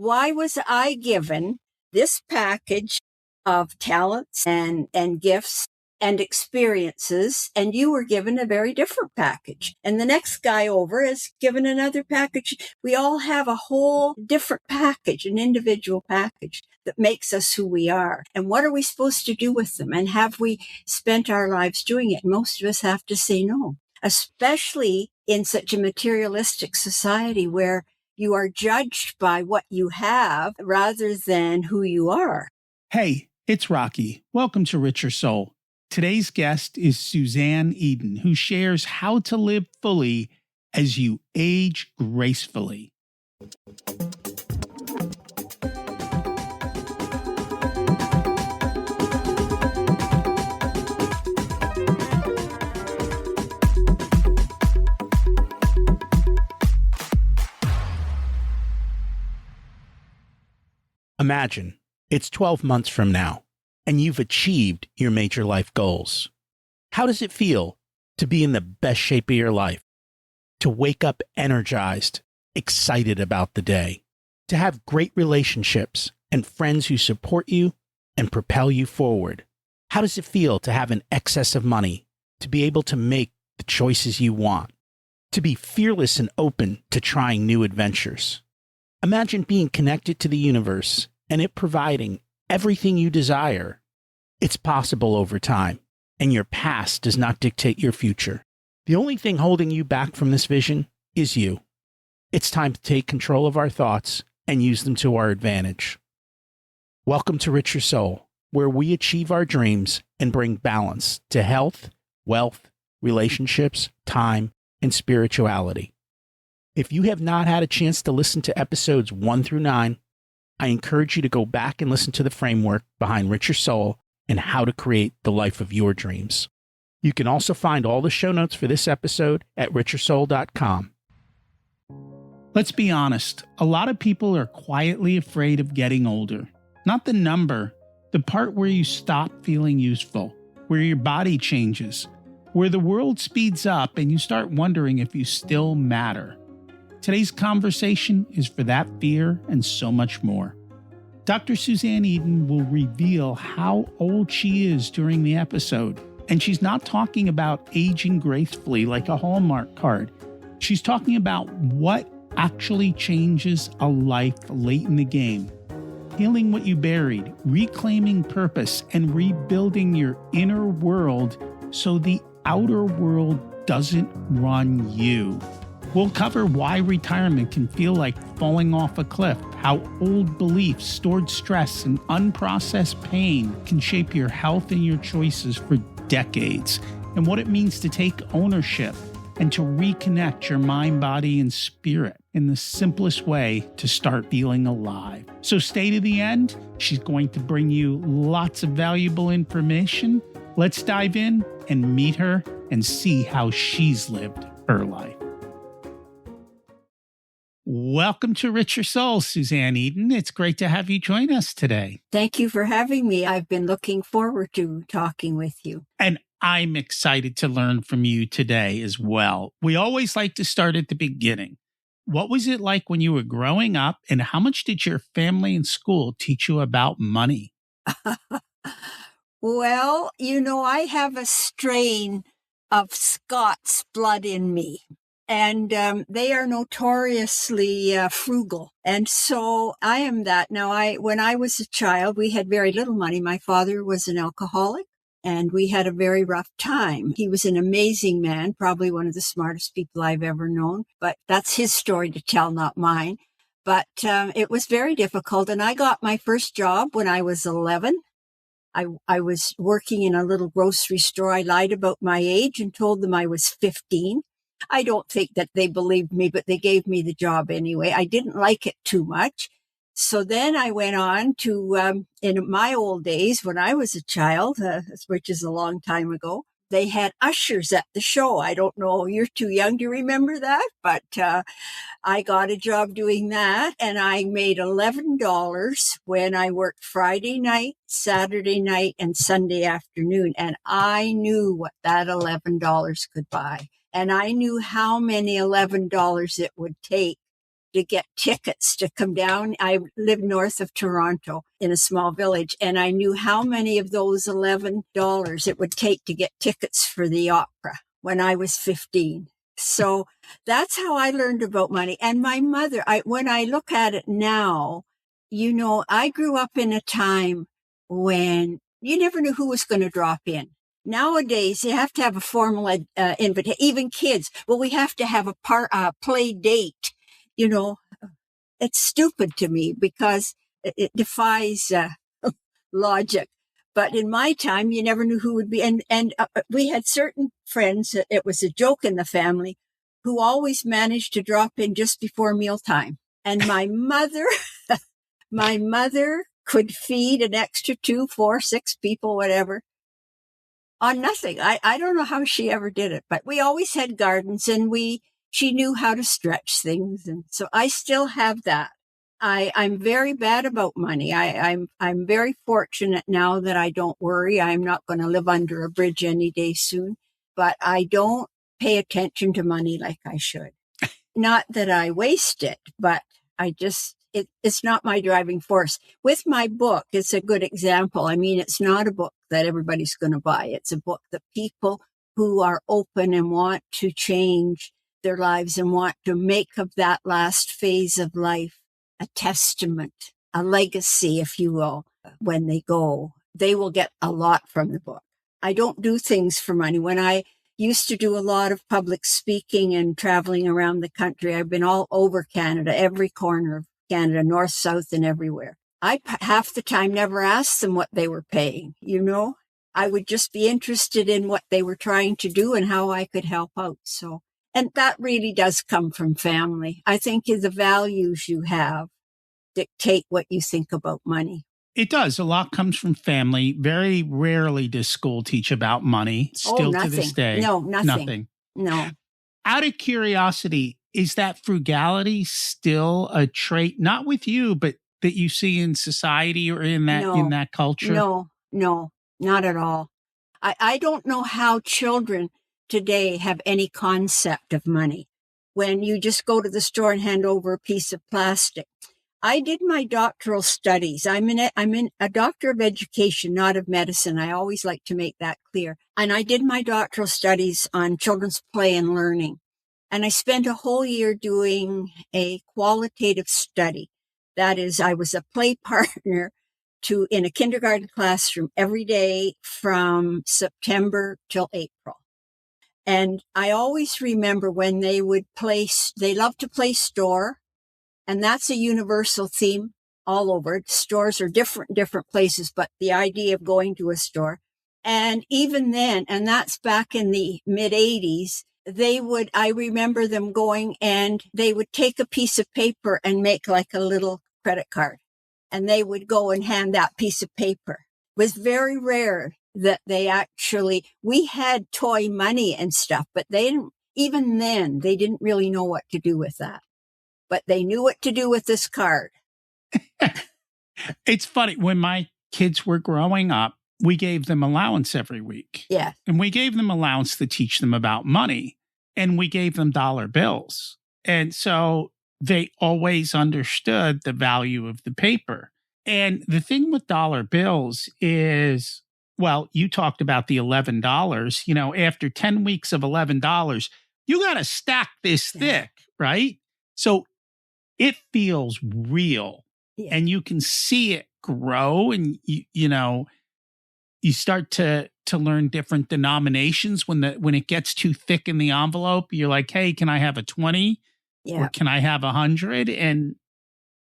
Why was I given this package of talents and gifts and experiences, and you were given a very different package? And the next guy over is given another package. We all have a whole different package, an individual package that makes us who we are. And what are we supposed to do with them? And have we spent our lives doing it? Most of us have to say no, especially in such a materialistic society where you are judged by what you have rather than who you are. Hey, it's Rocky. Welcome to Richer Soul. Today's guest is Susanne Eden, who shares how to live fully as you age gracefully. Imagine it's 12 months from now, and you've achieved your major life goals. How does it feel to be in the best shape of your life? To wake up energized, excited about the day? To have great relationships and friends who support you and propel you forward? How does it feel to have an excess of money, to be able to make the choices you want? To be fearless and open to trying new adventures? Imagine being connected to the universe and it providing everything you desire. It's possible over time, and your past does not dictate your future. The only thing holding you back from this vision is you. It's time to take control of our thoughts and use them to our advantage. Welcome to Richer Soul, where we achieve our dreams and bring balance to health, wealth, relationships, time, and spirituality. If you have not had a chance to listen to episodes 1 through 9, I encourage you to go back and listen to the framework behind Richer Soul and how to create the life of your dreams. You can also find all the show notes for this episode at richersoul.com. Let's be honest, a lot of people are quietly afraid of getting older. Not the number, the part where you stop feeling useful, where your body changes, where the world speeds up and you start wondering if you still matter. Today's conversation is for that fear and so much more. Dr. Susanne Eden will reveal how old she is during the episode. And she's not talking about aging gracefully like a Hallmark card. She's talking about what actually changes a life late in the game. Healing what you buried, reclaiming purpose, and rebuilding your inner world so the outer world doesn't run you. We'll cover why retirement can feel like falling off a cliff, how old beliefs, stored stress, and unprocessed pain can shape your health and your choices for decades, and what it means to take ownership and to reconnect your mind, body, and spirit in the simplest way to start feeling alive. So stay to the end. She's going to bring you lots of valuable information. Let's dive in and meet her and see how she's lived her life. Welcome to Richer Soul, Susanne Eden. It's great to have you join us today. Thank you for having me. I've been looking forward to talking with you. And I'm excited to learn from you today as well. We always like to start at the beginning. What was it like when you were growing up, and how much did your family and school teach you about money? Well, I have a strain of Scots blood in me. And they are notoriously frugal. And so I am that. Now, when I was a child, we had very little money. My father was an alcoholic, and we had a very rough time. He was an amazing man, probably one of the smartest people I've ever known. But that's his story to tell, not mine. But it was very difficult. And I got my first job when I was 11. I was working in a little grocery store. I lied about my age and told them I was 15. I don't think that they believed me, but they gave me the job anyway. I didn't like it too much. So then I went on to, in my old days when I was a child, which is a long time ago, they had ushers at the show. I don't know, you're too young to remember that, but I got a job doing that, and I made $11 when I worked Friday night, Saturday night, and Sunday afternoon, and I knew what that $11 could buy. And I knew how many $11 it would take to get tickets to come down. I lived north of Toronto in a small village, and I knew how many of those $11 it would take to get tickets for the opera when I was 15. So that's how I learned about money. And my mother, when I look at it now, I grew up in a time when you never knew who was going to drop in. Nowadays, you have to have a formal invitation. Even kids, well, we have to have a play date. It's stupid to me because it defies logic. But in my time, you never knew who would be. And we had certain friends, it was a joke in the family, who always managed to drop in just before mealtime. And my mother could feed an extra 2, 4, 6 people, whatever, on nothing. I don't know how she ever did it, but we always had gardens, and she knew how to stretch things. And so I still have that. I'm very bad about money. I'm very fortunate now that I don't worry. I'm not going to live under a bridge any day soon, but I don't pay attention to money like I should. Not that I waste it, but it's not my driving force. With my book, it's a good example. I mean, it's not a book that everybody's going to buy. It's a book that people who are open and want to change their lives and want to make of that last phase of life a testament, a legacy, if you will, when they go, they will get a lot from the book. I don't do things for money. When I used to do a lot of public speaking and traveling around the country, I've been all over Canada, every corner of Canada, north, south, and everywhere. I half the time never asked them what they were paying, I would just be interested in what they were trying to do and how I could help out. So, and that really does come from family. I think the values you have dictate what you think about money. It does. A lot comes from family. Very rarely does school teach about money. Still to this day. No, nothing. No. Out of curiosity, is that frugality still a trait, not with you, but that you see in society or in that culture? No, not at all. I don't know how children today have any concept of money. When you just go to the store and hand over a piece of plastic. I did my doctoral studies. I'm a doctor of education, not of medicine. I always like to make that clear. And I did my doctoral studies on children's play and learning. And I spent a whole year doing a qualitative study. That is, I was a play partner in a kindergarten classroom every day from September till April. And I always remember when they love to play store. And that's a universal theme all over. Stores are different places, but the idea of going to a store. And even then, and that's back in the mid 80s, I remember them going and they would take a piece of paper and make like a little credit card. And they would go and hand that piece of paper. It was very rare that we had toy money and stuff, but even then, they didn't really know what to do with that. But they knew what to do with this card. It's funny. When my kids were growing up, we gave them allowance every week. Yeah. And we gave them allowance to teach them about money. And we gave them dollar bills. And so they always understood the value of the paper. And the thing with dollar bills is, well, you talked about the $11. After 10 weeks of $11, you got to stack this thick, right? So it feels real, and you can see it grow, and you start to learn different denominations. When it gets too thick in the envelope, you're like, hey, can I have a 20? Or can I have 100? And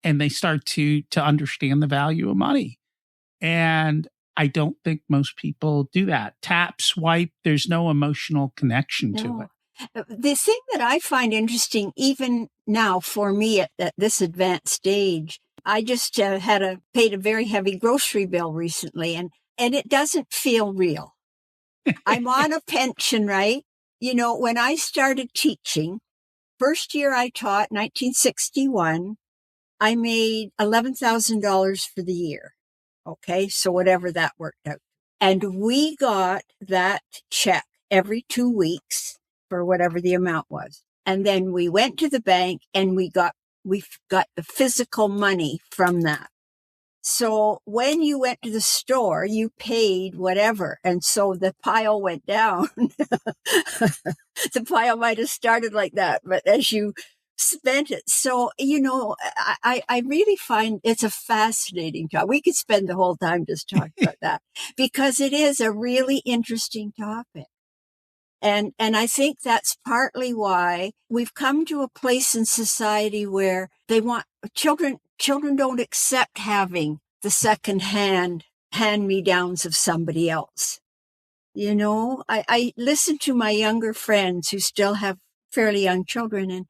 they start to understand the value of money. And I don't think most people do that. Tap, swipe, there's no emotional connection to it. The thing that I find interesting, even now for me at this advanced stage, I just paid a very heavy grocery bill recently, and it doesn't feel real. I'm on a pension, right? When I started teaching, first year I taught, 1961, I made $11,000 for the year. Okay, so whatever that worked out. And we got that check every 2 weeks for whatever the amount was. And then we went to the bank and we We've got the physical money from that. So when you went to the store, you paid whatever. And so the pile went down. The pile might have started like that, but as you spent it. So, I really find it's a fascinating topic. We could spend the whole time just talking about that because it is a really interesting topic. And I think that's partly why we've come to a place in society where they want children don't accept having the second-hand hand-me-downs of somebody else. I listen to my younger friends who still have fairly young children, and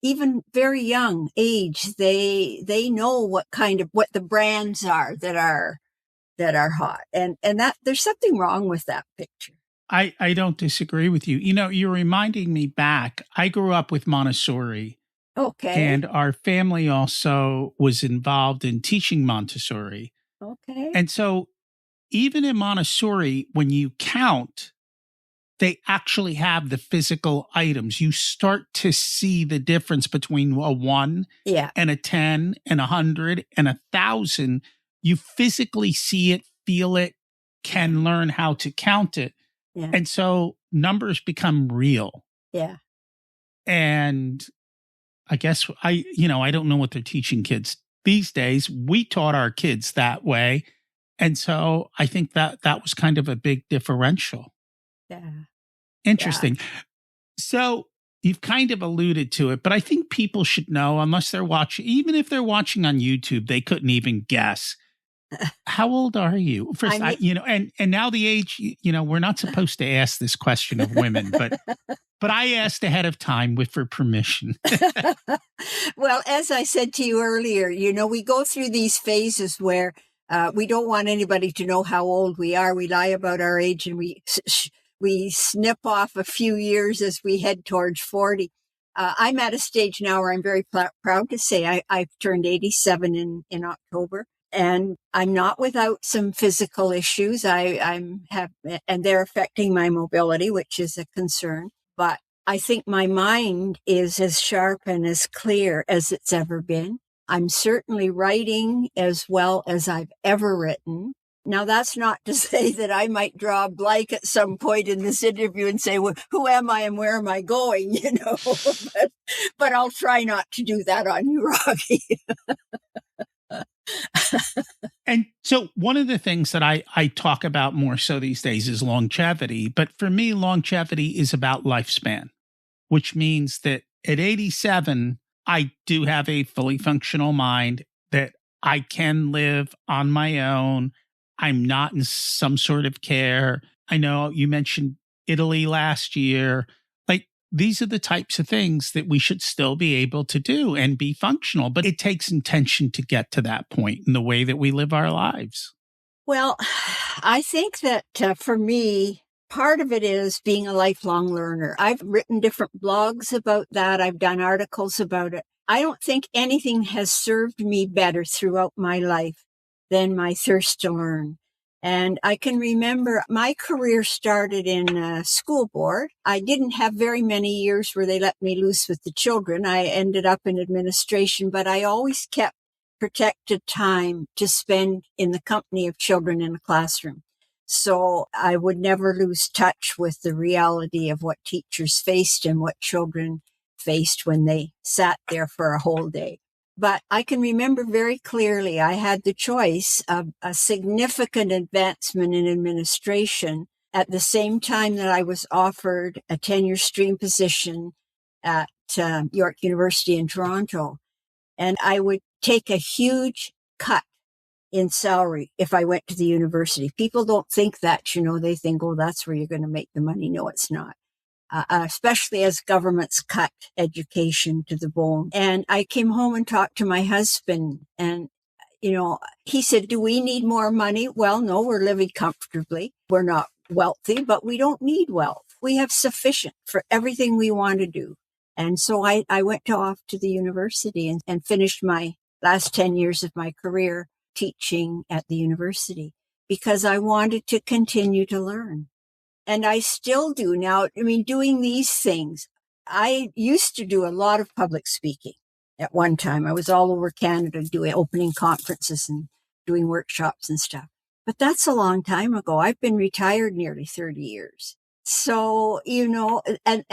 even very young age, they know what the brands are that are hot. And that there's something wrong with that picture. I don't disagree with you. You're reminding me back. I grew up with Montessori. Okay. And our family also was involved in teaching Montessori. Okay. And so even in Montessori, when you count, they actually have the physical items. You start to see the difference between a 1 and a 10 and 100 and 1,000. You physically see it, feel it, can learn how to count it. Yeah. And so numbers become real. Yeah. And I guess I don't know what they're teaching kids these days. We taught our kids that way. And so I think that was kind of a big differential. Yeah. Interesting. Yeah. So you've kind of alluded to it, but I think people should know, unless they're watching, even if they're watching on YouTube, they couldn't even guess. How old are you? First, and now the age, we're not supposed to ask this question of women, but I asked ahead of time with her permission. Well, as I said to you earlier, we go through these phases where we don't want anybody to know how old we are. We lie about our age and we snip off a few years as we head towards 40. I'm at a stage now where I'm very proud to say I've turned 87 in October. And I'm not without some physical issues. And they're affecting my mobility, which is a concern. But I think my mind is as sharp and as clear as it's ever been. I'm certainly writing as well as I've ever written. Now, that's not to say that I might draw a blank at some point in this interview and say, well, who am I and where am I going? But I'll try not to do that on you, Rocky. And so one of the things that I talk about more so these days is longevity. But for me, longevity is about lifespan, which means that at 87, I do have a fully functional mind, that I can live on my own. I'm not in some sort of care. I know you mentioned Italy last year. These are the types of things that we should still be able to do and be functional, but it takes intention to get to that point in the way that we live our lives. Well, I think that for me, part of it is being a lifelong learner. I've written different blogs about that. I've done articles about it. I don't think anything has served me better throughout my life than my thirst to learn. And I can remember my career started in school board. I didn't have very many years where they let me loose with the children. I ended up in administration, but I always kept protected time to spend in the company of children in a classroom. So I would never lose touch with the reality of what teachers faced and what children faced when they sat there for a whole day. But I can remember very clearly I had the choice of a significant advancement in administration at the same time that I was offered a tenure stream position at York University in Toronto. And I would take a huge cut in salary if I went to the university. People don't think that, they think, oh, that's where you're going to make the money. No, it's not. Especially as governments cut education to the bone. And I came home and talked to my husband and, he said, do we need more money? Well, no, we're living comfortably. We're not wealthy, but we don't need wealth. We have sufficient for everything we want to do. And so I went off to the university and finished my last 10 years of my career teaching at the university because I wanted to continue to learn. And I still do now. Doing these things, I used to do a lot of public speaking. at one time. I was all over Canada doing opening conferences and doing workshops and stuff. But that's a long time ago. I've been retired nearly 30 years. So, and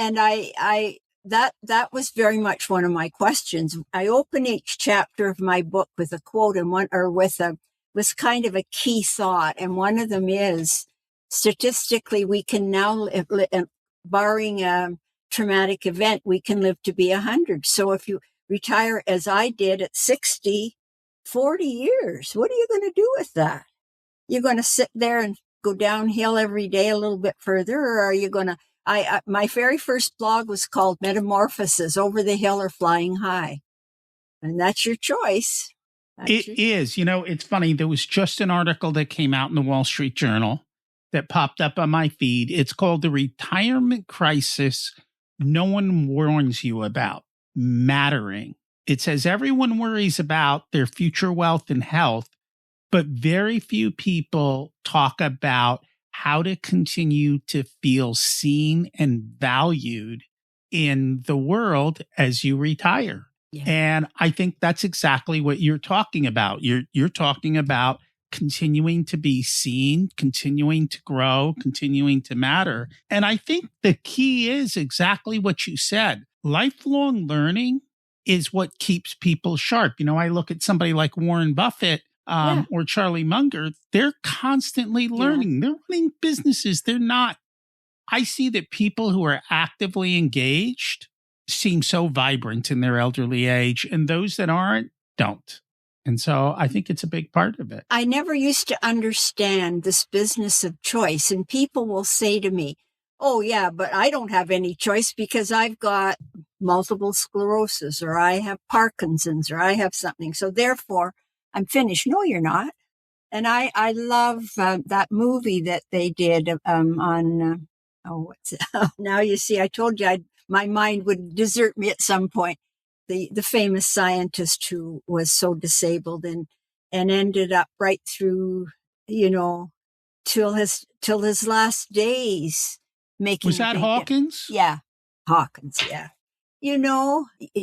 that was very much one of my questions. I open each chapter of my book with a quote and with kind of a key thought. And one of them is, statistically, we can now, barring a traumatic event, we can live to be 100. So if you retire as I did at 60, 40 years, what are you going to do with that? You're going to sit there and go downhill every day a little bit further, or are you going to, my very first blog was called Metamorphosis, Over the Hill or Flying High. And that's your choice. It is. It's funny. There was just an article that came out in the Wall Street Journal that popped up on my feed. It's called The Retirement Crisis No One Warns You About, Mattering. It says everyone worries about their future wealth and health, but very few people talk about how to continue to feel seen and valued in the world as you retire. Yeah. And I think that's exactly what you're talking about. You're talking about continuing to be seen, continuing to grow, continuing to matter. And I think the key is exactly what you said. Lifelong learning is what keeps people sharp. I look at somebody like Warren Buffett or Charlie Munger. They're constantly learning. They're running businesses. They're not. I see that people who are actively engaged seem so vibrant in their elderly age, and those that aren't, don't. And so I think it's a big part of it. I never used to understand this business of choice. And people will say to me, oh, yeah, but I don't have any choice because I've got multiple sclerosis, or I have Parkinson's, or I have something. So therefore, I'm finished. No, you're not. And I love that movie that they did on, what's it? Now you see, I told you my mind would desert me at some point. The famous scientist who was so disabled and ended up right through, till his last days making. Was that Hawkins? Yeah, Hawkins. Yeah.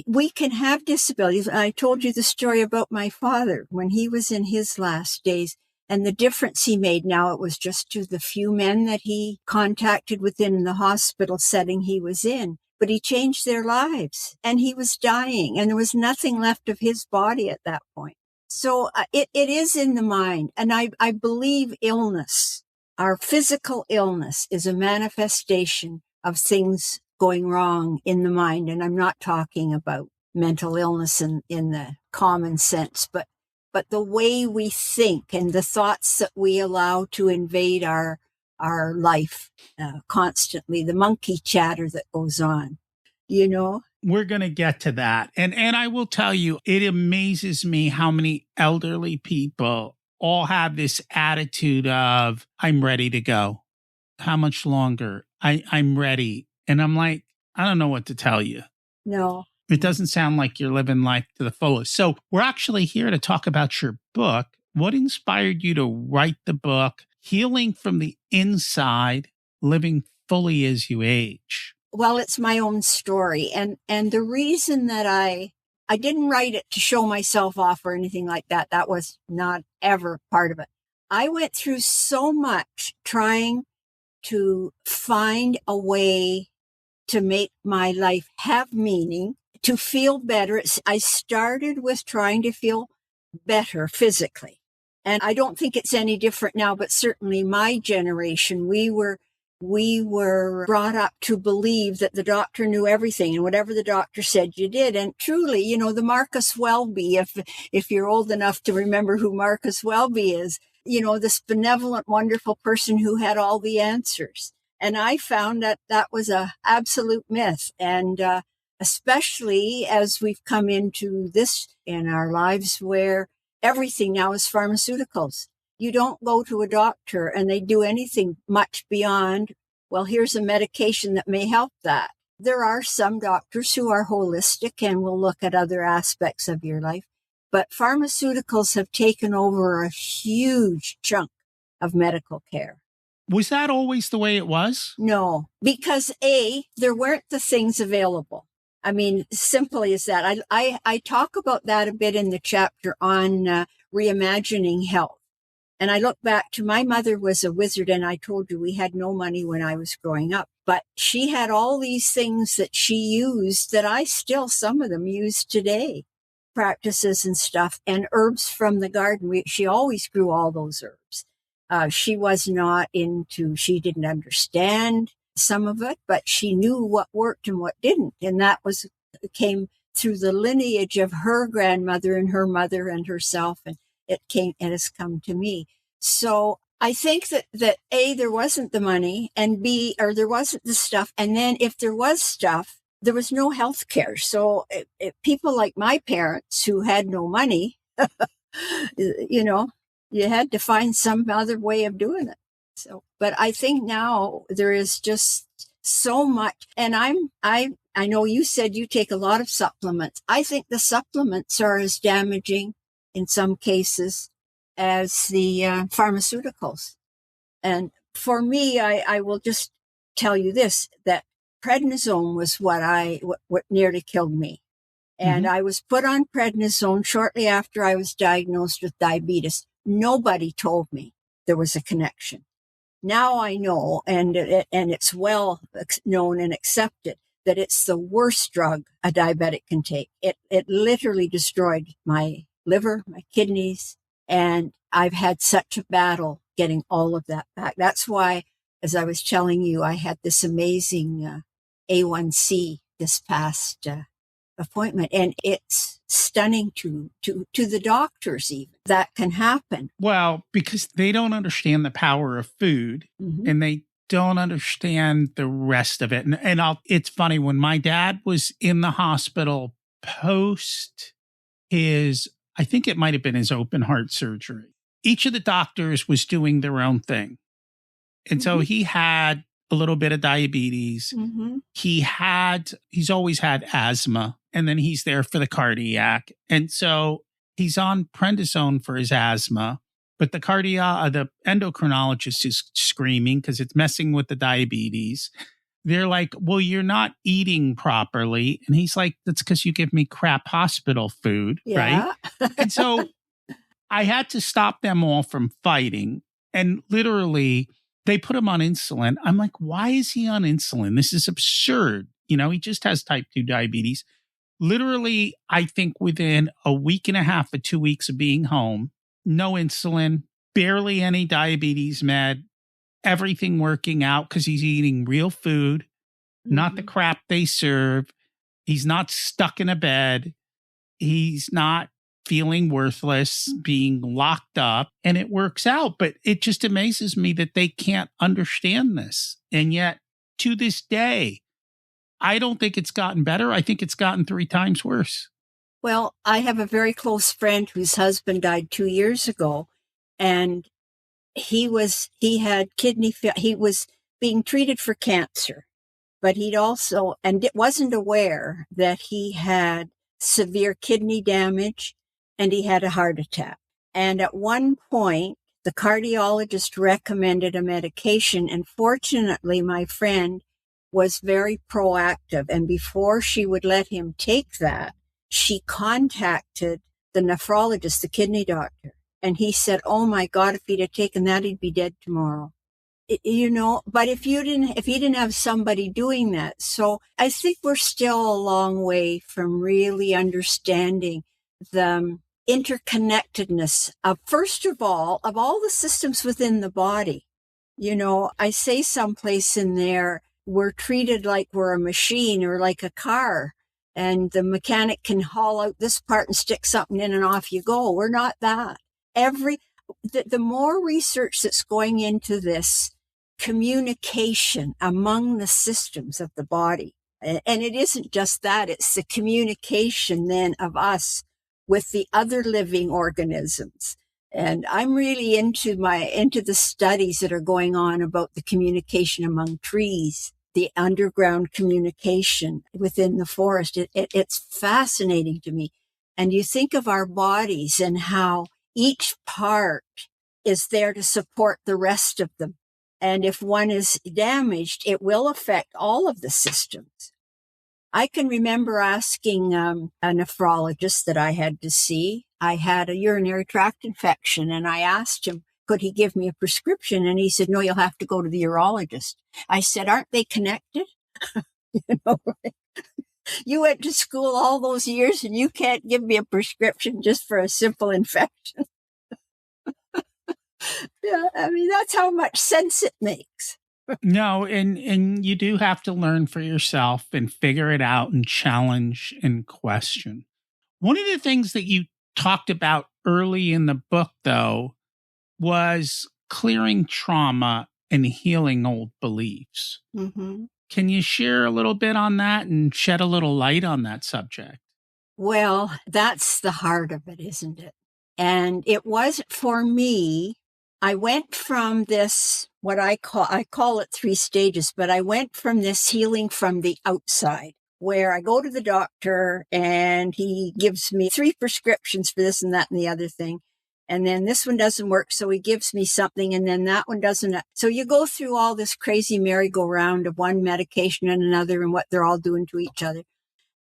We can have disabilities. I told you the story about my father when he was in his last days and the difference he made. Now, it was just to the few men that he contacted within the hospital setting he was in, but he changed their lives and he was dying and there was nothing left of his body at that point. So it is in the mind. And I believe illness, our physical illness, is a manifestation of things going wrong in the mind. And I'm not talking about mental illness in the common sense, but the way we think and the thoughts that we allow to invade our life constantly, the monkey chatter that goes on, We're going to get to that. And I will tell you, it amazes me how many elderly people all have this attitude of, I'm ready to go. How much longer? I'm ready. And I'm like, I don't know what to tell you. No. It doesn't sound like you're living life to the fullest. So we're actually here to talk about your book. What inspired you to write the book, Healing from the Inside, Living Fully as You Age? Well, it's my own story. And the reason that I didn't write it to show myself off or anything like that, that was not ever part of it. I went through so much trying to find a way to make my life have meaning, to feel better. I started with trying to feel better physically. And I don't think it's any different now, but certainly my generation, we were brought up to believe that the doctor knew everything and whatever the doctor said, you did. And truly, the Marcus Welby, if you're old enough to remember who Marcus Welby is, this benevolent, wonderful person who had all the answers. And I found that was a absolute myth. And especially as we've come into this in our lives where everything now is pharmaceuticals. You don't go to a doctor and they do anything much beyond, well, here's a medication that may help that. There are some doctors who are holistic and will look at other aspects of your life. But pharmaceuticals have taken over a huge chunk of medical care. Was that always the way it was? No, because there weren't the things available. I mean, simply as that. I talk about that a bit in the chapter on reimagining health. And I look back to my mother was a wizard, and I told you we had no money when I was growing up, but she had all these things that she used that I still, some of them use today, practices and stuff, and herbs from the garden. She always grew all those herbs. She was not she didn't understand some of it, but she knew what worked and what didn't. And that came through the lineage of her grandmother and her mother and herself. And it has come to me. So I think that A, there wasn't the money, and B, or there wasn't the stuff. And then if there was stuff, there was no health care. So people like my parents who had no money, you had to find some other way of doing it. So, but I think now there is just so much. And I know you said you take a lot of supplements. I think the supplements are as damaging in some cases as the pharmaceuticals. And for me, I will just tell you this, that prednisone was what nearly killed me. And I was put on prednisone shortly after I was diagnosed with diabetes. Nobody told me there was a connection. Now I know, and it's well known and accepted, that it's the worst drug a diabetic can take. It literally destroyed my liver, my kidneys, and I've had such a battle getting all of that back. That's why, as I was telling you, I had this amazing A1C this past appointment, and it's stunning to the doctors even that can happen. Well, because they don't understand the power of food, and they don't understand the rest of it. And it's funny, when my dad was in the hospital post I think it might have been his open heart surgery, each of the doctors was doing their own thing. And so he had a little bit of diabetes. He's always had asthma, and then he's there for the cardiac. And so he's on prednisone for his asthma, but the endocrinologist is screaming because it's messing with the diabetes. They're like, well, you're not eating properly. And he's like, that's because you give me crap hospital food, right? And so I had to stop them all from fighting. And literally, they put him on insulin. I'm like, why is he on insulin? This is absurd. He just has type 2 diabetes. Literally, I think within a week and a half or 2 weeks of being home, no insulin, barely any diabetes med, everything working out because he's eating real food, not the crap they serve. He's not stuck in a bed. He's not feeling worthless, being locked up, and it works out. But it just amazes me that they can't understand this. And yet, to this day, I don't think it's gotten better. I think it's gotten 3 times worse. Well, I have a very close friend whose husband died 2 years ago, and he had kidney failure. He was being treated for cancer, but he'd also, and it wasn't aware that he had severe kidney damage and he had a heart attack. And at one point, the cardiologist recommended a medication. And fortunately, my friend was very proactive. And before she would let him take that, she contacted the nephrologist, the kidney doctor. And he said, oh my God, if he'd have taken that, he'd be dead tomorrow. But if he didn't have somebody doing that. So I think we're still a long way from really understanding the interconnectedness of, first of all the systems within the body. I say someplace in there, we're treated like we're a machine or like a car, and the mechanic can haul out this part and stick something in and off you go. We're not that. The more research that's going into this communication among the systems of the body, and it isn't just that, it's the communication then of us with the other living organisms. And I'm really into the studies that are going on about the communication among trees, the underground communication within the forest. It's fascinating to me. And you think of our bodies and how each part is there to support the rest of them. And if one is damaged, it will affect all of the systems. I can remember asking a nephrologist that I had to see. I had a urinary tract infection, and I asked him, could he give me a prescription? And he said, no, you'll have to go to the urologist. I said, aren't they connected? You know, you went to school all those years and you can't give me a prescription just for a simple infection. Yeah, I mean, that's how much sense it makes. No, and you do have to learn for yourself and figure it out and challenge and question. One of the things that you talked about early in the book, though, was clearing trauma and healing old beliefs. Mm-hmm. Can you share a little bit on that and shed a little light on that subject? Well, that's the heart of it, isn't it? And it wasn't for me. I went from this, what I call it 3 stages, but I went from this healing from the outside, where I go to the doctor and he gives me 3 prescriptions for this and that and the other thing. And then this one doesn't work, so he gives me something, and then that one doesn't. So you go through all this crazy merry-go-round of one medication and another and what they're all doing to each other.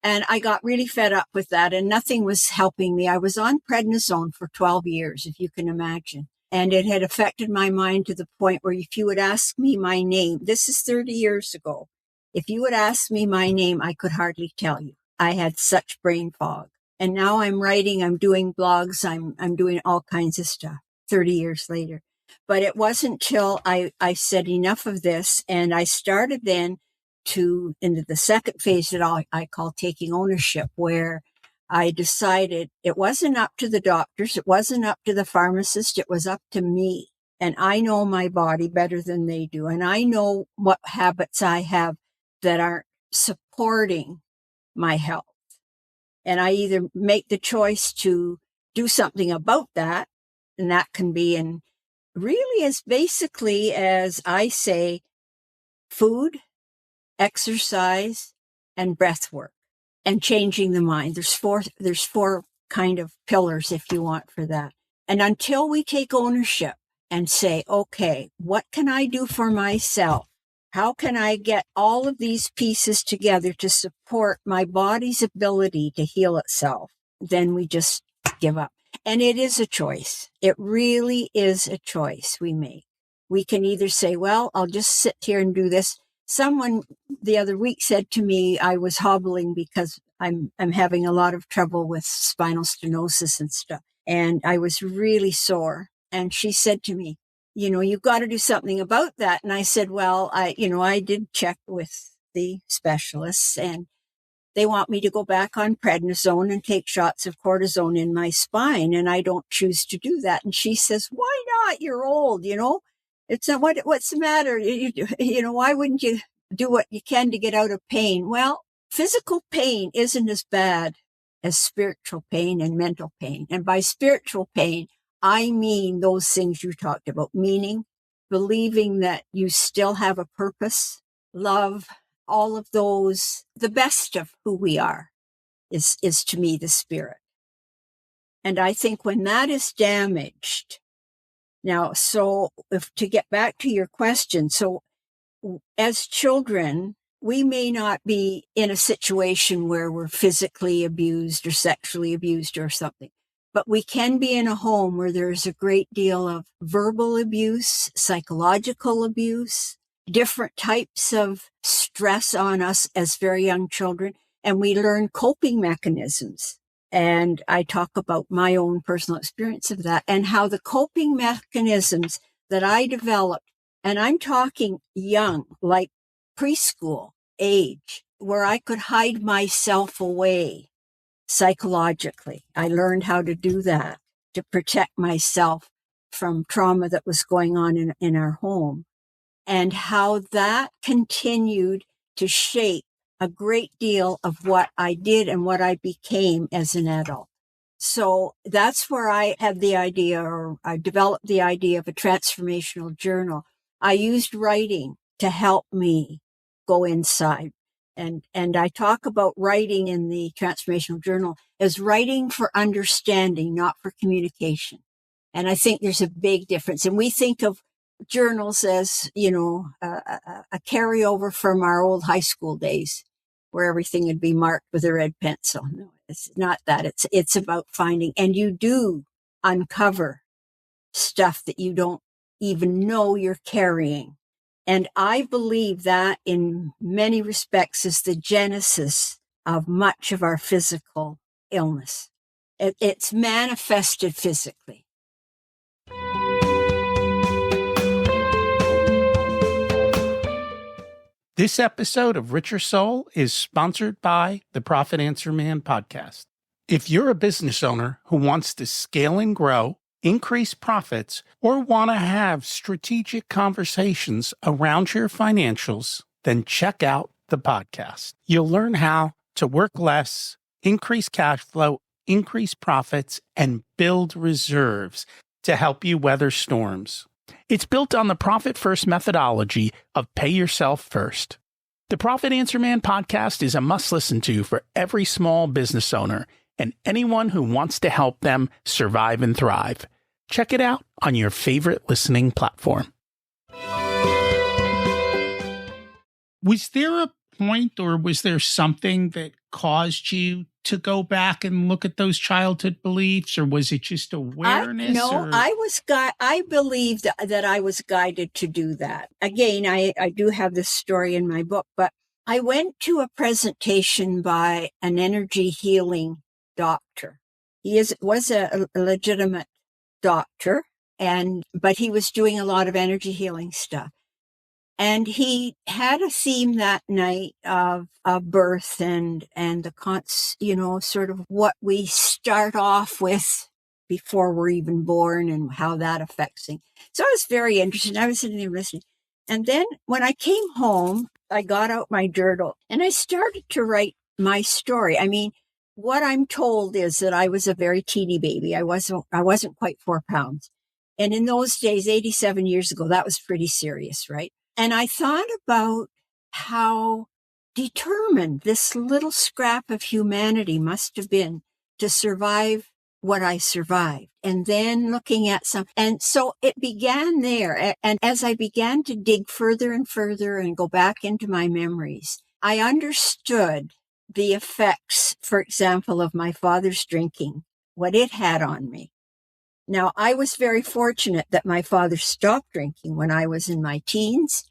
And I got really fed up with that, and nothing was helping me. I was on prednisone for 12 years, if you can imagine. And it had affected my mind to the point where if you would ask me my name, this is 30 years ago, if you would ask me my name, I could hardly tell you. I had such brain fog. And now I'm writing, I'm doing blogs, I'm doing all kinds of stuff 30 years later. But it wasn't till I said enough of this, and I started then into the second phase that I call taking ownership, where I decided it wasn't up to the doctors, it wasn't up to the pharmacist, it was up to me. And I know my body better than they do. And I know what habits I have that aren't supporting my health. And I either make the choice to do something about that, and that can be in really as basically as I say, food, exercise, and breath work, and changing the mind. There's four kind of pillars, if you want, for that. And until we take ownership and say, okay, what can I do for myself? How can I get all of these pieces together to support my body's ability to heal itself? Then we just give up. And it is a choice. It really is a choice we make. We can either say, well, I'll just sit here and do this. Someone the other week said to me, I was hobbling because I'm having a lot of trouble with spinal stenosis and stuff. And I was really sore. And she said to me, you've got to do something about that. And I said, well, I did check with the specialists, and they want me to go back on prednisone and take shots of cortisone in my spine. And I don't choose to do that. And she says, why not? You're old, It's not, what's the matter? Why wouldn't you do what you can to get out of pain? Well, physical pain isn't as bad as spiritual pain and mental pain. And by spiritual pain, I mean those things you talked about, meaning, believing that you still have a purpose, love, all of those. The best of who we are is to me the spirit. And I think when that is damaged, now, so to get back to your question, so as children, we may not be in a situation where we're physically abused or sexually abused or something, but we can be in a home where there's a great deal of verbal abuse, psychological abuse, different types of stress on us as very young children, and we learn coping mechanisms. And I talk about my own personal experience of that and how the coping mechanisms that I developed, and I'm talking young, like preschool age, where I could hide myself away psychologically. I learned how to do that to protect myself from trauma that was going on in our home, and how that continued to shape a great deal of what I did and what I became as an adult. So that's where I had the idea, or I developed the idea of a transformational journal. I used writing to help me go inside. And I talk about writing in the transformational journal as writing for understanding, not for communication. And I think there's a big difference. And we think of journals as, a carryover from our old high school days. where everything would be marked with a red pencil. No, it's not that. It's about finding, and you do uncover stuff that you don't even know you're carrying. And I believe that in many respects is the genesis of much of our physical illness. It's manifested physically. This episode of Richer Soul is sponsored by the Profit Answer Man podcast. If you're a business owner who wants to scale and grow, increase profits, or want to have strategic conversations around your financials, then check out the podcast. You'll learn how to work less, increase cash flow, increase profits, and build reserves to help you weather storms. It's built on the Profit First methodology of pay yourself first. The Profit Answer Man podcast is a must listen to for every small business owner and anyone who wants to help them survive and thrive. Check it out on your favorite listening platform. Was there a point or was there something that caused you to go back and look at those childhood beliefs, or was it just awareness? I believe that I was guided to do that. Again, I do have this story in my book, but I went to a presentation by an energy healing doctor. He was a legitimate doctor, but he was doing a lot of energy healing stuff. And he had a theme that night of birth and the sort of what we start off with before we're even born and how that affects things. So I was very interested. I was sitting there listening. And then when I came home, I got out my journal and I started to write my story. I mean, what I'm told is that I was a very teeny baby. I wasn't quite 4 pounds. And in those days, 87 years ago, that was pretty serious, right? And I thought about how determined this little scrap of humanity must have been to survive what I survived. And then looking at and so it began there. And as I began to dig further and further and go back into my memories, I understood the effects, for example, of my father's drinking, what it had on me. Now, I was very fortunate that my father stopped drinking when I was in my teens.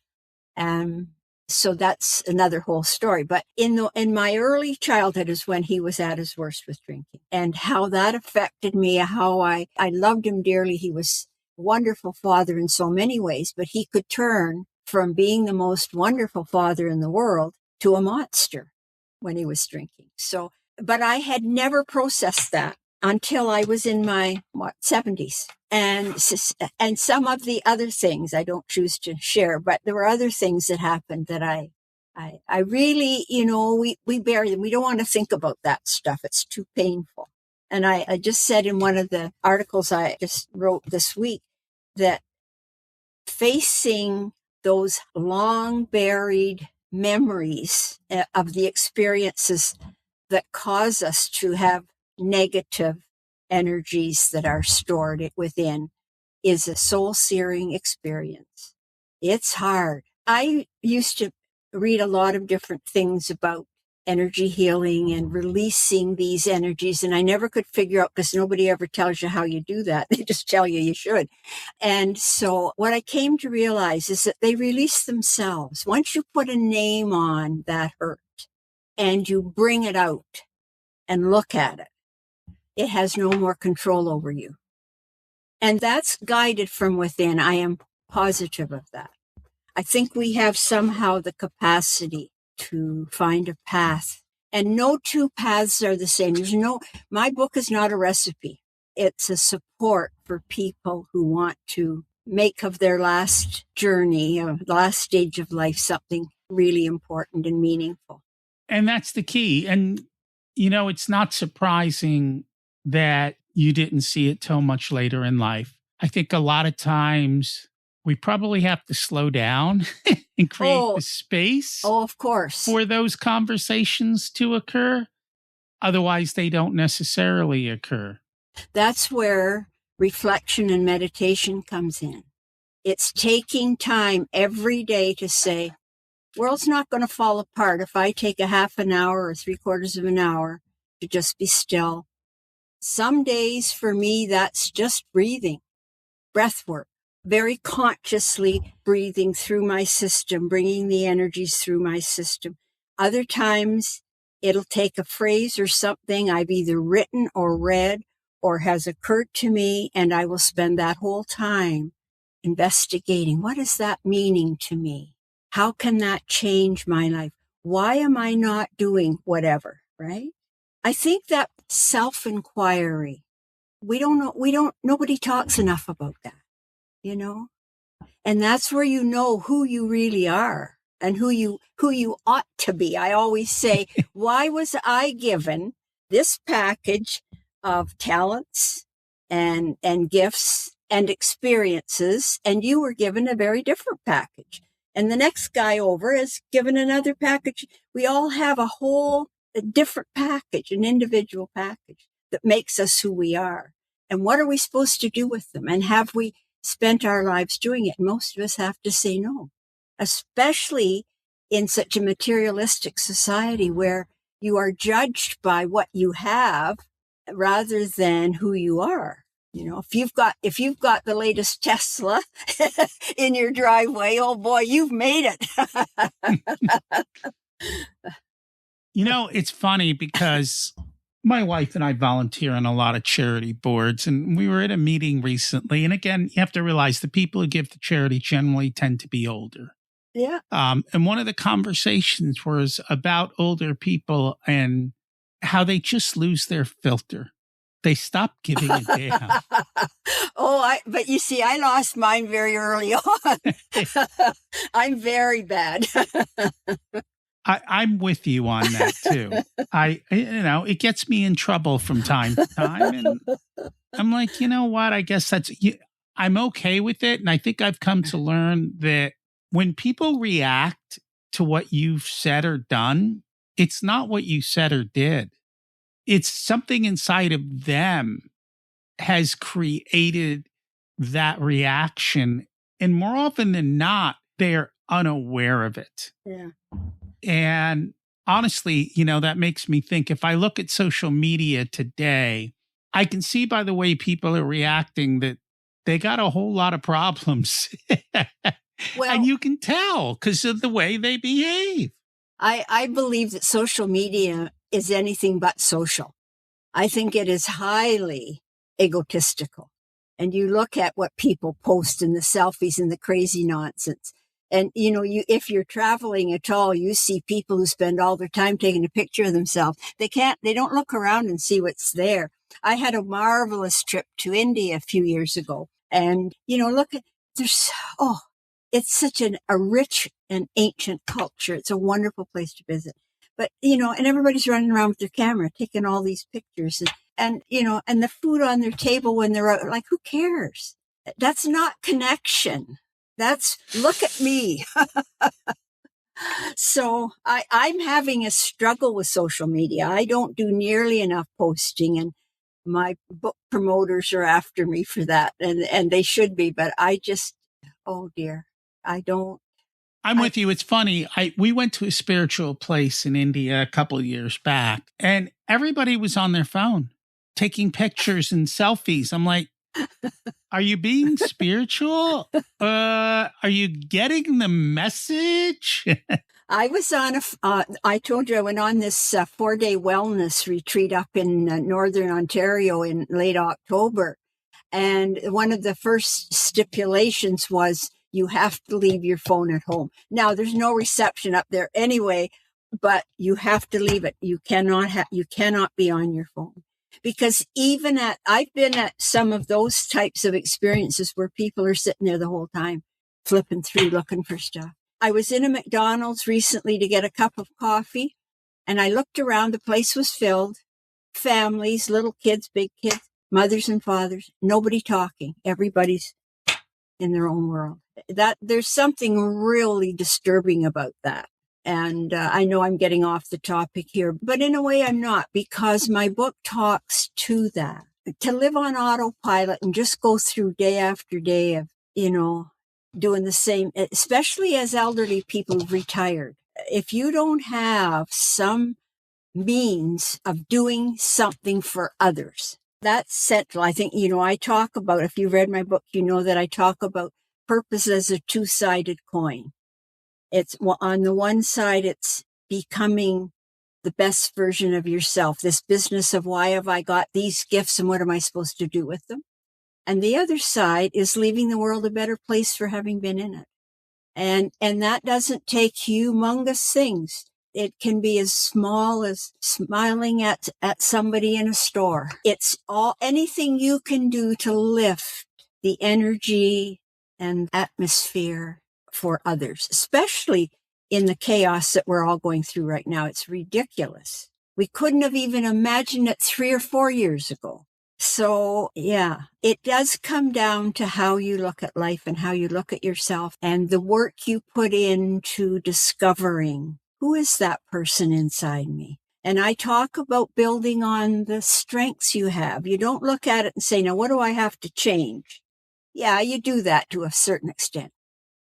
So that's another whole story. But in my early childhood is when he was at his worst with drinking, and how that affected me, how I loved him dearly. He was a wonderful father in so many ways, but he could turn from being the most wonderful father in the world to a monster when he was drinking. So, but I had never processed that until I was in my 70s. And some of the other things I don't choose to share, but there were other things that happened that I really, we bury them. We don't want to think about that stuff. It's too painful. And I just said in one of the articles I just wrote this week that facing those long buried memories of the experiences that cause us to have negative energies that are stored within is a soul-searing experience. It's hard. I used to read a lot of different things about energy healing and releasing these energies, and I never could figure out, because nobody ever tells you how you do that. They just tell you should. And so what I came to realize is that they release themselves. Once you put a name on that hurt and you bring it out and look at it, it has no more control over you. And that's guided from within. I am positive of that. I think we have somehow the capacity to find a path. And no two paths are the same. My book is not a recipe. It's a support for people who want to make of their last journey, or the last stage of life, something really important and meaningful. And that's the key. And, it's not surprising that you didn't see it till much later in life. I think a lot of times we probably have to slow down and create the space. Oh, of course. For those conversations to occur. Otherwise, they don't necessarily occur. That's where reflection and meditation comes in. It's taking time every day to say, World's not going to fall apart if I take a half an hour or 3/4 of an hour to just be still. Some days for me, that's just breathing, breath work, very consciously breathing through my system, bringing the energies through my system. Other times it'll take a phrase or something I've either written or read or has occurred to me, and I will spend that whole time investigating. What is that meaning to me? How can that change my life? Why am I not doing whatever, right? I think that self-inquiry, nobody talks enough about that, you know? And that's where you know who you really are and who you ought to be. I always say, why was I given this package of talents and gifts and experiences, and you were given a very different package? And the next guy over is given another package. We all have a different package, an individual package that makes us who we are. And what are we supposed to do with them? And have we spent our lives doing it? Most of us have to say no, especially in such a materialistic society where you are judged by what you have rather than who you are. You know, if you've got the latest Tesla in your driveway, oh boy, you've made it. You know, it's funny because my wife and I volunteer on a lot of charity boards, and we were at a meeting recently. And again, you have to realize the people who give to charity generally tend to be older. Yeah. And one of the conversations was about older people and how they just lose their filter. They stop giving a damn. But you see, I lost mine very early on. I'm very bad. I'm with you on that too. It gets me in trouble from time to time. And I'm like, you know what? I guess I'm okay with it. And I think I've come to learn that when people react to what you've said or done, it's not what you said or did. It's something inside of them has created that reaction. And more often than not, they're unaware of it. Yeah. And honestly, that makes me think, if I look at social media today, I can see by the way people are reacting that they got a whole lot of problems. Well, and you can tell because of the way they behave. I believe that social media is anything but social. I think it is highly egotistical. And you look at what people post in the selfies and the crazy nonsense. And, if you're traveling at all, you see people who spend all their time taking a picture of themselves. They don't look around and see what's there. I had a marvelous trip to India a few years ago. And, it's such a rich and ancient culture. It's a wonderful place to visit. But, and everybody's running around with their camera, taking all these pictures and the food on their table when they're out, like, who cares? That's not connection. That's look at me. So I'm having a struggle with social media. I don't do nearly enough posting, and my book promoters are after me for that, and they should be, but I just, oh dear, I don't. I'm with you. It's funny. We went to a spiritual place in India a couple of years back, and everybody was on their phone taking pictures and selfies. I'm like, are you being spiritual? Are you getting the message? I was I told you I went on this 4-day wellness retreat up in Northern Ontario in late October. And one of the first stipulations was you have to leave your phone at home. Now, there's no reception up there anyway, but you have to leave it. You cannot be on your phone. Because I've been at some of those types of experiences where people are sitting there the whole time, flipping through, looking for stuff. I was in a McDonald's recently to get a cup of coffee, and I looked around. The place was filled. Families, little kids, big kids, mothers and fathers, nobody talking. Everybody's in their own world. There's something really disturbing about that. And I know I'm getting off the topic here, but in a way I'm not, because my book talks to that. To live on autopilot and just go through day after day of, doing the same, especially as elderly people who've retired. If you don't have some means of doing something for others, that's central. I think, I talk about, if you read my book, that I talk about purpose as a two-sided coin. It's on the one side, it's becoming the best version of yourself. This business of why have I got these gifts and what am I supposed to do with them? And the other side is leaving the world a better place for having been in it. And that doesn't take humongous things. It can be as small as smiling at somebody in a store. It's anything you can do to lift the energy and atmosphere for others, especially in the chaos that we're all going through right now. It's ridiculous. We couldn't have even imagined it 3 or 4 years ago. So yeah, it does come down to how you look at life and how you look at yourself and the work you put into discovering who is that person inside me. And I talk about building on the strengths you have. You don't look at it and say, now what do I have to change? Yeah, you do that to a certain extent,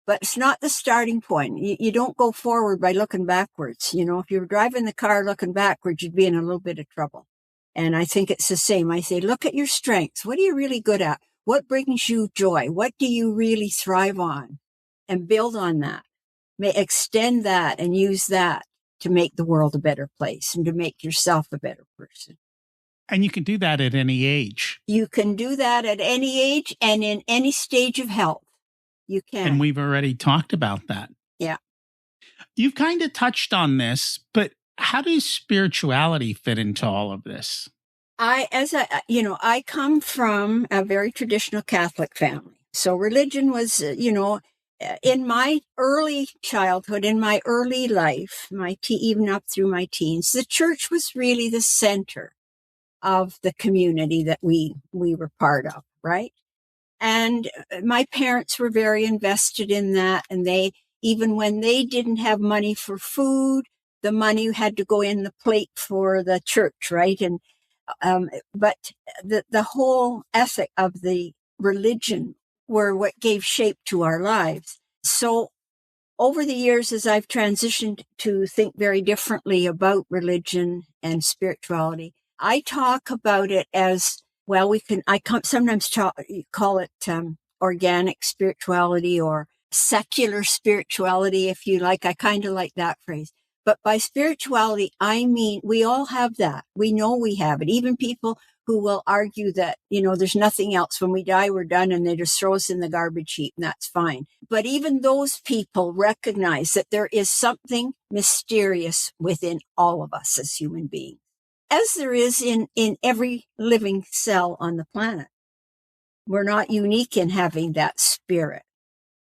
but it's not the starting point. You don't go forward by looking backwards. If you're driving the car looking backwards, you'd be in a little bit of trouble. And I think it's the same. I say, look at your strengths. What are you really good at? What brings you joy? What do you really thrive on? And build on that. Extend that and use that to make the world a better place and to make yourself a better person. And you can do that at any age. You can do that at any age and in any stage of health. You can. And we've already talked about that. Yeah. You've kind of touched on this, but how does spirituality fit into all of this? I come from a very traditional Catholic family. So religion was, in my early childhood, in my early life, even up through my teens, the church was really the center of the community that we were part of, right? And my parents were very invested in that. And even when they didn't have money for food, the money had to go in the plate for the church, right? And but the whole ethic of the religion were what gave shape to our lives. So over the years, as I've transitioned to think very differently about religion and spirituality, I talk about it as, well, sometimes call it organic spirituality or secular spirituality, if you like. I kind of like that phrase. But by spirituality, I mean, we all have that. We know we have it. Even people who will argue that, there's nothing else. When we die, we're done, and they just throw us in the garbage heap, and that's fine. But even those people recognize that there is something mysterious within all of us as human beings, as there is in every living cell on the planet. We're not unique in having that spirit.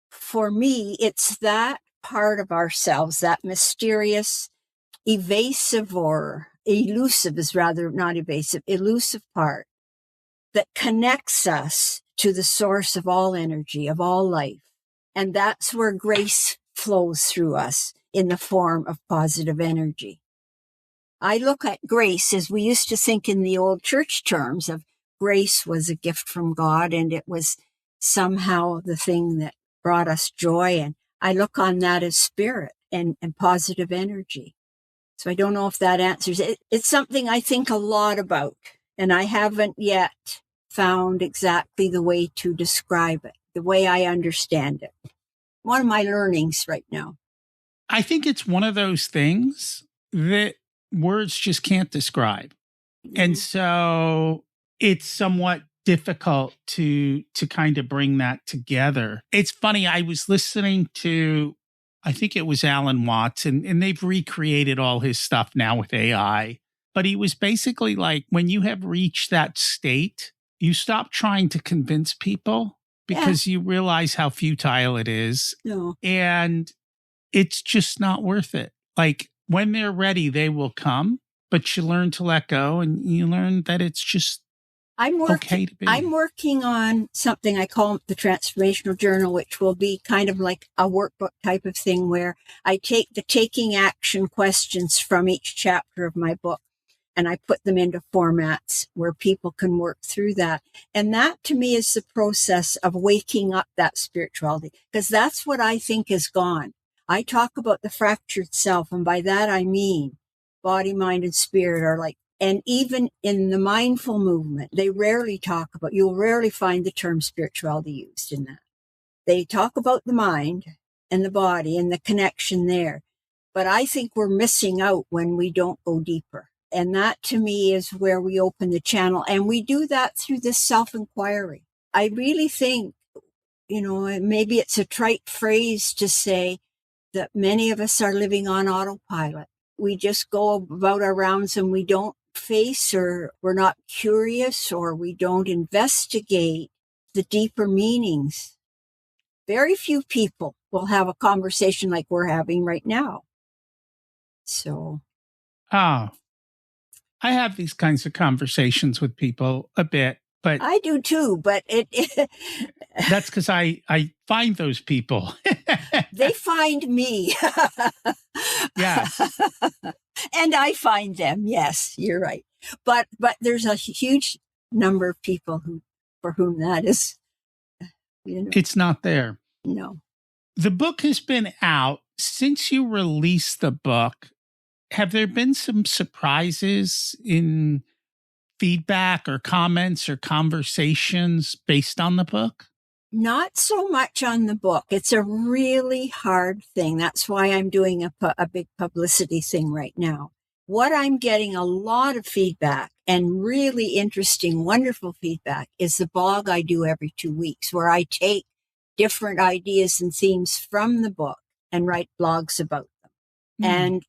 For me, it's that part of ourselves, that mysterious, evasive or elusive is rather not evasive, elusive part that connects us to the source of all energy, of all life. And that's where grace flows through us in the form of positive energy. I look at grace as we used to think in the old church terms of grace was a gift from God and it was somehow the thing that brought us joy. And I look on that as spirit and positive energy. So I don't know if that answers it. It's something I think a lot about, and I haven't yet found exactly the way to describe it, the way I understand it. One of my learnings right now. I think it's one of those things that words just can't describe. And so it's somewhat difficult to kind of bring that together. It's funny, I was listening to, I think it was Alan Watts, and they've recreated all his stuff now with AI. But he was basically like, when you have reached that state, you stop trying to convince people because you realize how futile it is. No. And it's just not worth it. Like when they're ready, they will come, but you learn to let go and you learn that it's just okay to be. I'm working on something I call the transformational journal, which will be kind of like a workbook type of thing where I take the taking action questions from each chapter of my book and I put them into formats where people can work through that. And that to me is the process of waking up that spirituality, because that's what I think is gone. I talk about the fractured self, and by that I mean body, mind, and spirit are like, and even in the mindful movement, they rarely talk about, you'll rarely find the term spirituality used in that. They talk about the mind and the body and the connection there. But I think we're missing out when we don't go deeper. And that to me is where we open the channel. And we do that through this self-inquiry. I really think, maybe it's a trite phrase to say that many of us are living on autopilot. We just go about our rounds and we don't face, or we're not curious, or we don't investigate the deeper meanings. Very few people will have a conversation like we're having right now. So. Oh, I have these kinds of conversations with people a bit, but I do too, but that's because I find those people. They find me. Yes. And I find them. Yes, you're right. But there's a huge number of people for whom that is, It's not there. No. The book has been out since you released the book. Have there been some surprises in feedback or comments or conversations based on the book? Not so much on the book. It's a really hard thing. That's why I'm doing a big publicity thing right now. What I'm getting a lot of feedback, and really interesting, wonderful feedback, is the blog I do every 2 weeks, where I take different ideas and themes from the book and write blogs about them. And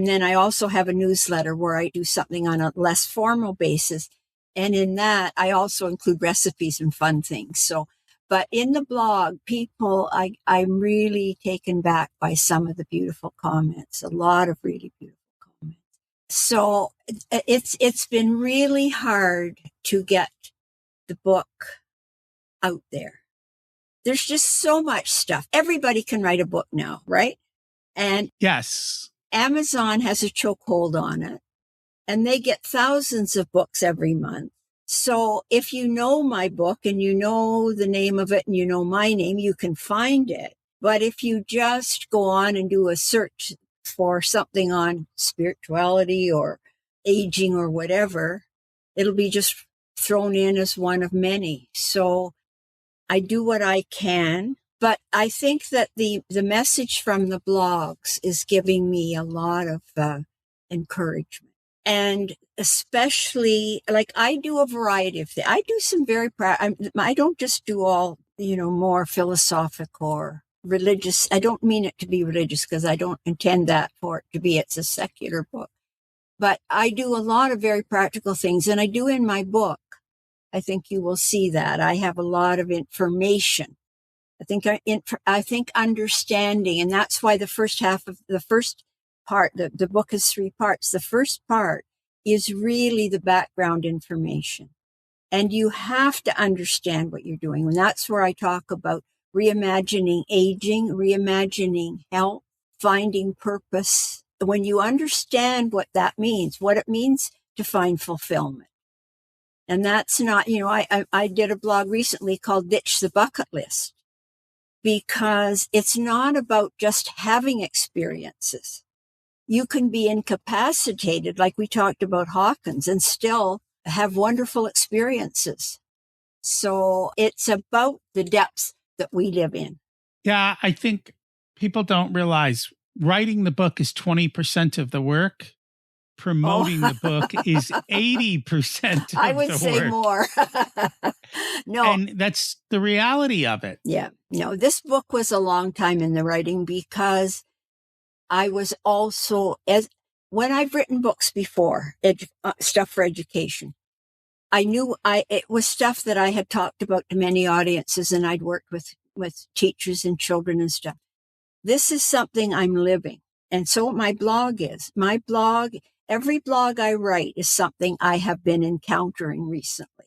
then I also have a newsletter where I do something on a less formal basis. And in that, I also include recipes and fun things. So, but in the blog, people, I'm really taken back by some of the beautiful comments, a lot of really beautiful comments. So it's been really hard to get the book out there. There's just so much stuff. Everybody can write a book now, right? And yes, Amazon has a chokehold on it, and they get thousands of books every month. So if you know my book and you know the name of it and you know my name, you can find it. But if you just go on and do a search for something on spirituality or aging or whatever, it'll be just thrown in as one of many. So I do what I can. But I think that the message from the blogs is giving me a lot of encouragement. And especially, like, I do a variety of things. I do some very I don't just do all, more philosophic or religious. I don't mean it to be religious, because I don't intend that for it to be. It's a secular book. But I do a lot of very practical things. And I do in my book. I think you will see that. I have a lot of information. I think understanding, and that's why the first part, the book is 3 parts. The first part is really the background information. And you have to understand what you're doing. And that's where I talk about reimagining aging, reimagining health, finding purpose. When you understand what that means, what it means to find fulfillment. And that's not, I did a blog recently called Ditch the Bucket List. Because it's not about just having experiences. You can be incapacitated, like we talked about Hawkins, and still have wonderful experiences. So it's about the depths that we live in. Yeah, I think people don't realize writing the book is 20% of the work. Promoting the book is 80% of the work. I would say more. No. And that's the reality of it. Yeah. No, this book was a long time in the writing, because I was also, when I've written books before, stuff for education, I knew it was stuff that I had talked about to many audiences, and I'd worked with teachers and children and stuff. This is something I'm living. And so my blog is. Every blog I write is something I have been encountering recently.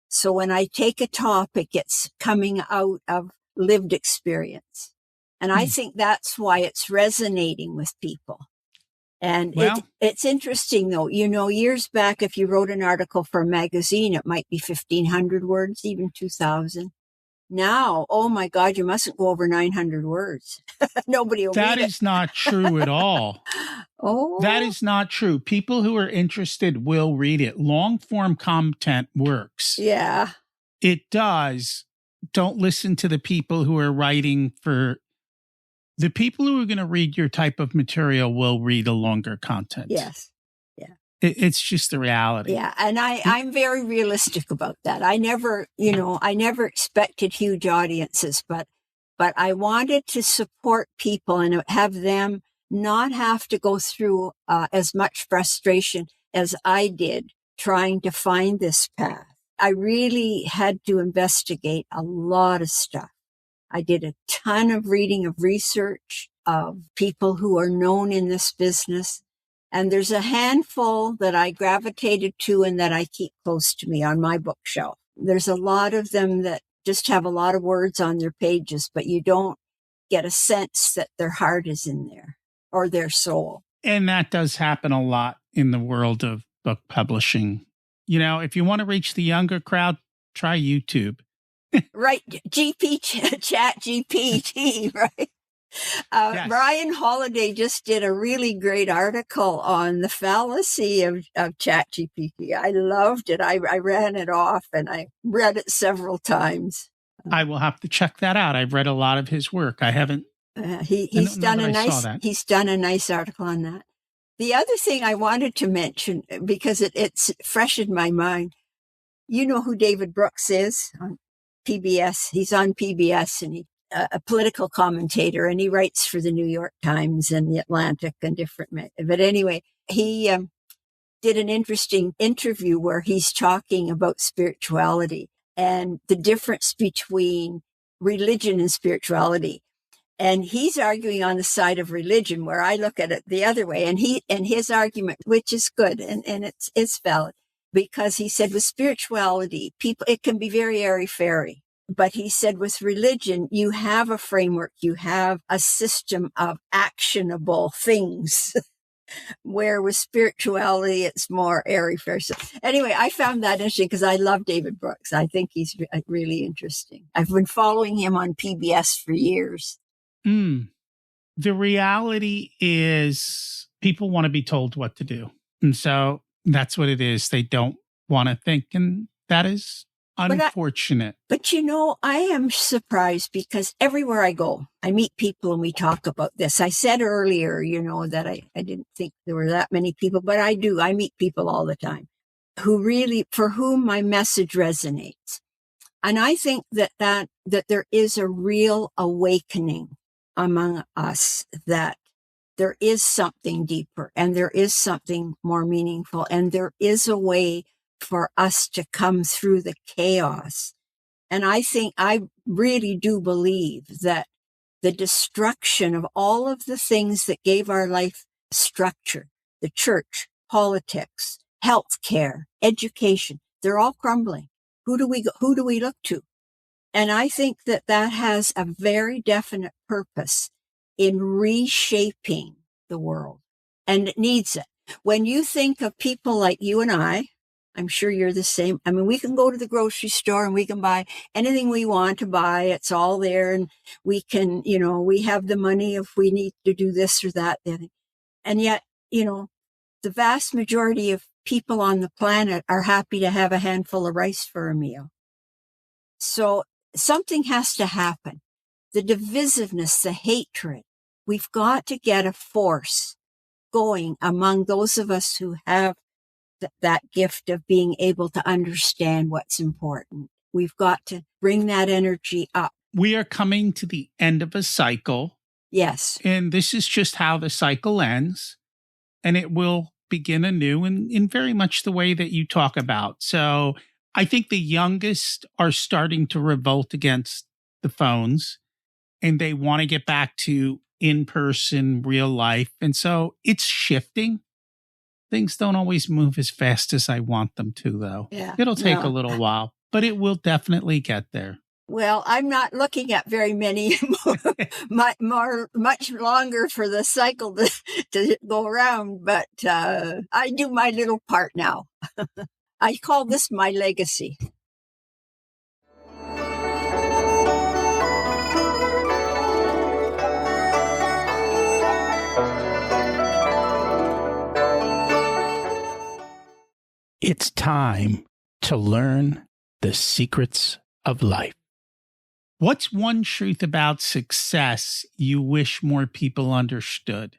So when I take a topic, it's coming out of lived experience. And I think that's why it's resonating with people. And Well, it's interesting, though. Years back, if you wrote an article for a magazine, it might be 1,500 words, even 2,000. Now, oh my God, you mustn't go over 900 words. Nobody will that read it. is not true at all. Oh, That is not true. People who are interested will read it. Long form content works. yeah. It does. Don't listen to the people who are writing for the people who are going to read your type of material will read a longer content. Yes. It's just the reality. Yeah. And I'm very realistic about that. I never expected huge audiences, but I wanted to support people and have them not have to go through as much frustration as I did trying to find this path. I really had to investigate a lot of stuff. I did a ton of reading of research of people who are known in this business. And there's a handful that I gravitated to and that I keep close to me on my bookshelf. There's a lot of them that just have a lot of words on their pages, but you don't get a sense that their heart is in there or their soul. And that does happen a lot in the world of book publishing. If you want to reach the younger crowd, try YouTube. Right. Chat GPT, right? Yes. Ryan Holiday just did a really great article on the fallacy of Chat GPT. I loved it. I ran it off and I read it several times. I will have to check that out. I've read a lot of his work. I haven't. He's done a nice article on that. The other thing I wanted to mention, because it's fresh in my mind, you know who David Brooks is on PBS. He's on PBS and he's a political commentator, and he writes for the New York Times and the Atlantic and different. But anyway, he did an interesting interview where he's talking about spirituality and the difference between religion and spirituality. And he's arguing on the side of religion, where I look at it the other way. And his argument, which is good and it's valid, because he said with spirituality, it can be very airy-fairy. But he said with religion, you have a framework, you have a system of actionable things. Where with spirituality, it's more airy-fairy. So anyway, I found that interesting because I love David Brooks. I think he's really interesting. I've been following him on PBS for years. The reality is people want to be told what to do. And so that's what it is. They don't want to think. And that is unfortunate. But I am surprised because everywhere I go, I meet people and we talk about this. I said earlier, that I didn't think there were that many people, but I do. I meet people all the time for whom my message resonates. And I think that there is a real awakening among us, that there is something deeper and there is something more meaningful, and there is a way for us to come through the chaos. And I really do believe that the destruction of all of the things that gave our life structure, the church, politics, healthcare, education, they're all crumbling. Who do we look to? And I think that has a very definite purpose in reshaping the world, and it needs it. When you think of people like you and I'm sure you're the same. I mean, we can go to the grocery store and we can buy anything we want to buy. It's all there, and we can, we have the money if we need to do this or that. And yet, the vast majority of people on the planet are happy to have a handful of rice for a meal. So something has to happen. The divisiveness, the hatred, we've got to get a force going among those of us who have that gift of being able to understand what's important. We've got to bring that energy up. We are coming to the end of a cycle. Yes. And this is just how the cycle ends. And it will begin anew in very much the way that you talk about. So I think the youngest are starting to revolt against the phones, and they want to get back to in-person, real life. And so it's shifting. Things don't always move as fast as I want them to, though. Yeah. It'll take a little while, but it will definitely get there. Well, I'm not looking at very many much longer for the cycle to go around, but I do my little part now. I call this my legacy. It's time to learn the secrets of life. What's one truth about success you wish more people understood?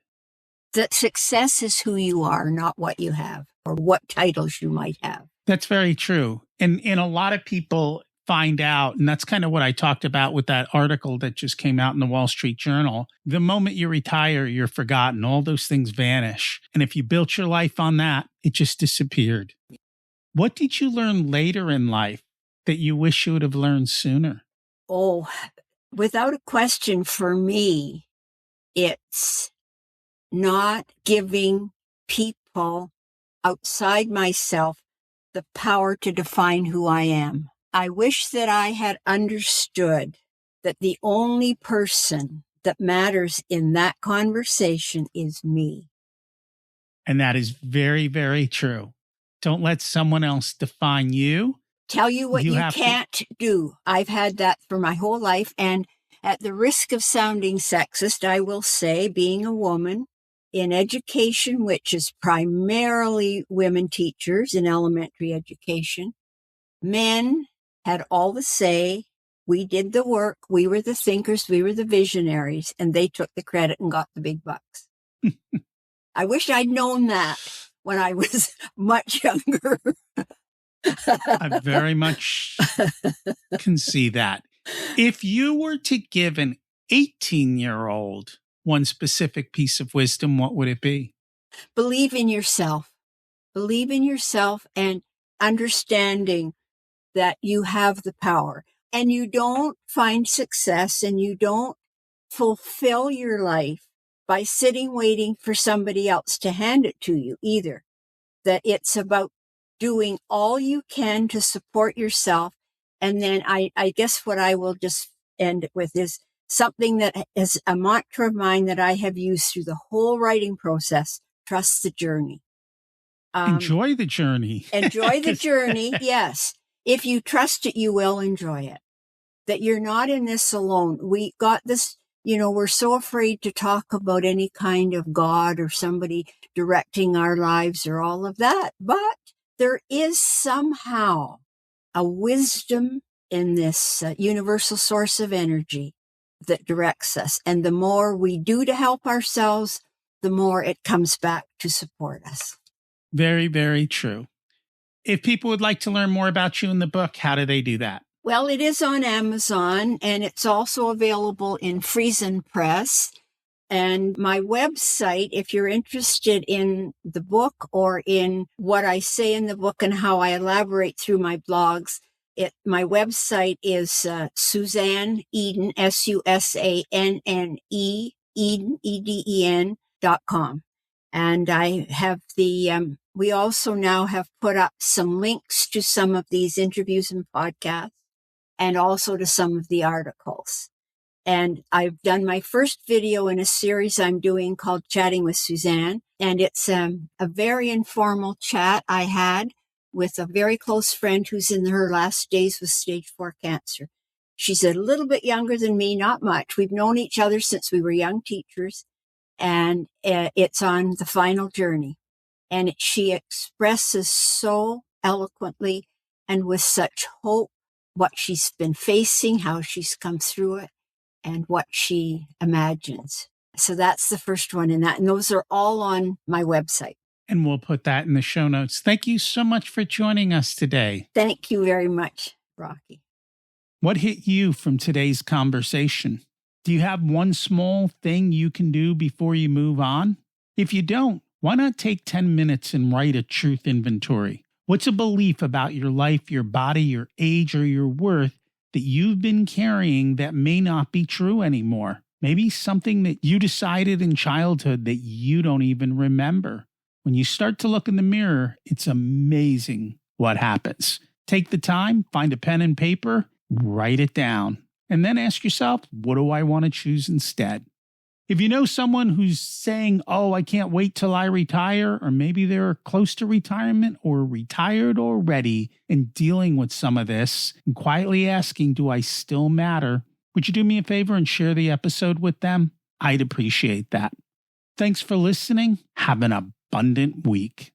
That success is who you are, not what you have or what titles you might have. That's very true. And a lot of people find out, and that's kind of what I talked about with that article that just came out in the Wall Street Journal. The moment you retire, you're forgotten. All those things vanish. And if you built your life on that, it just disappeared. What did you learn later in life that you wish you would have learned sooner? Oh, without a question, for me, it's not giving people outside myself the power to define who I am. I wish that I had understood that the only person that matters in that conversation is me. And that is very, very true. Don't let someone else define you. Tell you what you can't do. I've had that for my whole life. And at the risk of sounding sexist, I will say, being a woman in education, which is primarily women teachers in elementary education, men had all the say. We did the work. We were the thinkers. We were the visionaries. And they took the credit and got the big bucks. I wish I'd known that when I was much younger. I very much can see that. If you were to give an 18-year-old one specific piece of wisdom, what would it be? Believe in yourself. Believe in yourself and understanding that you have the power. And you don't find success and you don't fulfill your life by sitting waiting for somebody else to hand it to you either. That it's about doing all you can to support yourself. And then I guess what I will just end it with is something that is a mantra of mine that I have used through the whole writing process. Trust the journey. Enjoy the journey. Enjoy the journey. Yes. If you trust it, you will enjoy it. That you're not in this alone. We got this, we're so afraid to talk about any kind of God or somebody directing our lives or all of that. But there is somehow a wisdom in this universal source of energy that directs us. And the more we do to help ourselves, the more it comes back to support us. Very, very true. If people would like to learn more about you in the book, how do they do that? Well, it is on Amazon, and it's also available in Friesen Press. And my website, if you're interested in the book or in what I say in the book and how I elaborate through my blogs, my website is Susanne Eden, Susanne, Eden, Eden.com. And I have we also now have put up some links to some of these interviews and podcasts and also to some of the articles. And I've done my first video in a series I'm doing called Chatting with Susanne. And it's a very informal chat I had with a very close friend who's in her last days with stage 4 cancer. She's a little bit younger than me, not much. We've known each other since we were young teachers. And it's on the final journey. And she expresses so eloquently and with such hope what she's been facing, how she's come through it, and what she imagines. So that's the first one in that. And those are all on my website. And we'll put that in the show notes. Thank you so much for joining us today. Thank you very much, Rocky. What hit you from today's conversation? Do you have one small thing you can do before you move on? If you don't, why not take 10 minutes and write a truth inventory? What's a belief about your life, your body, your age, or your worth that you've been carrying that may not be true anymore? Maybe something that you decided in childhood that you don't even remember. When you start to look in the mirror, it's amazing what happens. Take the time, find a pen and paper, Write it down and then ask yourself, what do I want to choose instead? If you know someone who's saying, oh, I can't wait till I retire, or maybe they're close to retirement or retired already and dealing with some of this and quietly asking, do I still matter? Would you do me a favor and share the episode with them? I'd appreciate that. Thanks for listening. Have an abundant week.